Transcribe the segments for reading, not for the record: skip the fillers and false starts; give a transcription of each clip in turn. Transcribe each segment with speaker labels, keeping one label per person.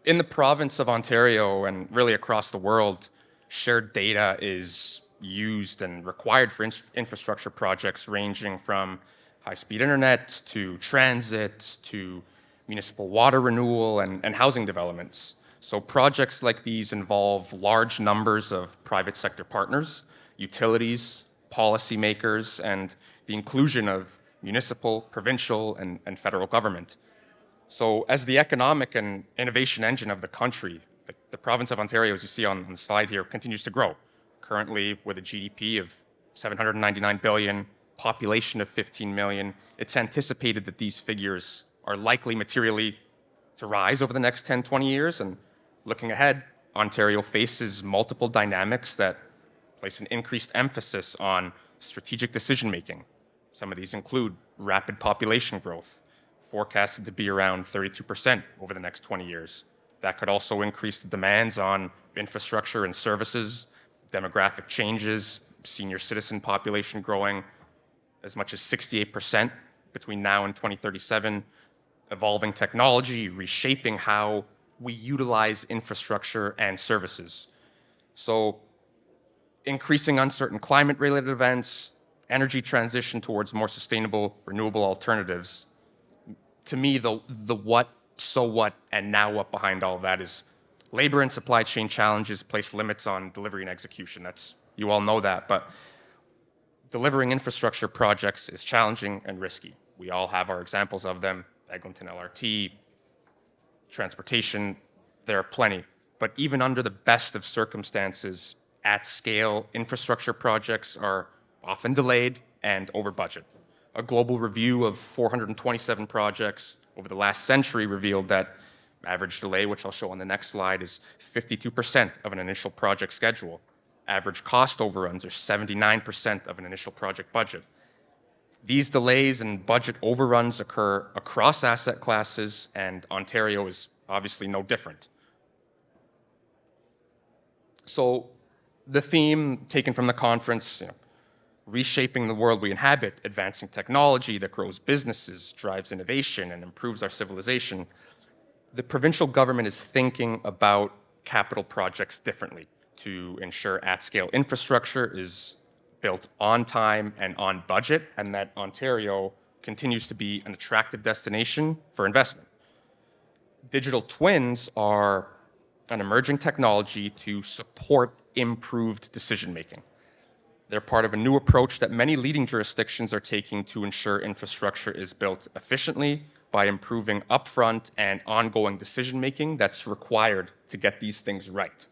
Speaker 1: In the province of Ontario and really across the world, shared data is used and required for infrastructure projects ranging from high-speed internet to transit to municipal water renewal and housing developments. So projects like these involve large numbers of private sector partners, utilities, policymakers, and the inclusion of municipal, provincial, and federal government. So as the economic and innovation engine of the country, the province of Ontario, as you see on the slide here, continues to grow. Currently with a GDP of 799 billion, population of 15 million, it's anticipated that these figures are likely materially to rise over the next 10, 20 years. And looking ahead, Ontario faces multiple dynamics that place an increased emphasis on strategic decision-making. Some of these include rapid population growth, forecasted to be around 32% over the next 20 years. That could also increase the demands on infrastructure and services, demographic changes, senior citizen population growing as much as 68% between now and 2037, evolving technology, reshaping how we utilize infrastructure and services. So increasing uncertain climate-related events, energy transition towards more sustainable, renewable alternatives. To me, the what, so what, and now what behind all of that is labor and supply chain challenges place limits on delivery and execution. You all know that, but delivering infrastructure projects is challenging and risky. We all have our examples of them, Eglinton LRT, transportation, there are plenty. But even under the best of circumstances, at scale, infrastructure projects are often delayed and over budget. A global review of 427 projects over the last century revealed that average delay, which I'll show on the next slide, is 52% of an initial project schedule. Average cost overruns are 79% of an initial project budget. These delays and budget overruns occur across asset classes, and Ontario is obviously no different. So the theme taken from the conference, reshaping the world we inhabit, advancing technology that grows businesses, drives innovation, and improves our civilization. The provincial government is thinking about capital projects differently to ensure at-scale infrastructure is built on time and on budget, and that Ontario continues to be an attractive destination for investment. Digital twins are an emerging technology to support improved decision-making. They're part of a new approach that many leading jurisdictions are taking to ensure infrastructure is built efficiently by improving upfront and ongoing decision-making that's required to get these things right.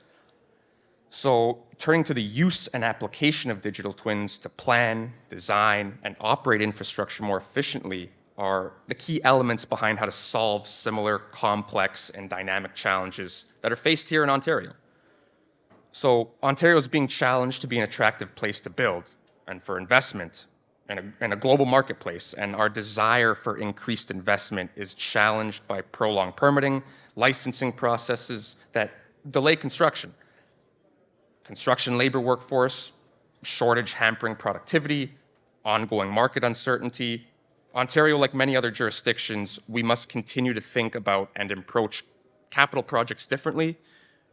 Speaker 1: So turning to the use and application of digital twins to plan, design, and operate infrastructure more efficiently are the key elements behind how to solve similar complex and dynamic challenges that are faced here in Ontario. So Ontario is being challenged to be an attractive place to build and for investment in a global marketplace, and our desire for increased investment is challenged by prolonged permitting, licensing processes that delay construction. Construction labor workforce, shortage hampering productivity, ongoing market uncertainty. Ontario, like many other jurisdictions, we must continue to think about and approach capital projects differently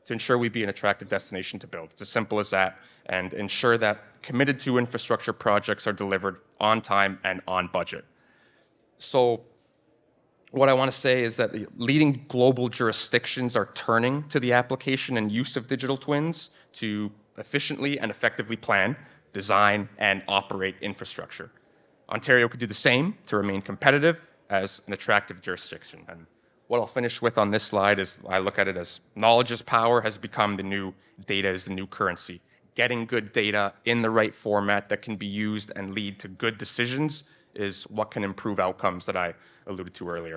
Speaker 1: to ensure we be an attractive destination to build. It's as simple as that, and ensure that committed to infrastructure projects are delivered on time and on budget. So what I want to say is that the leading global jurisdictions are turning to the application and use of digital twins to efficiently and effectively plan, design, and operate infrastructure. Ontario could do the same to remain competitive as an attractive jurisdiction. And what I'll finish with on this slide is I look at it as knowledge is power has become the new data is the new currency. Getting good data in the right format that can be used and lead to good decisions is what can improve outcomes that I alluded to earlier.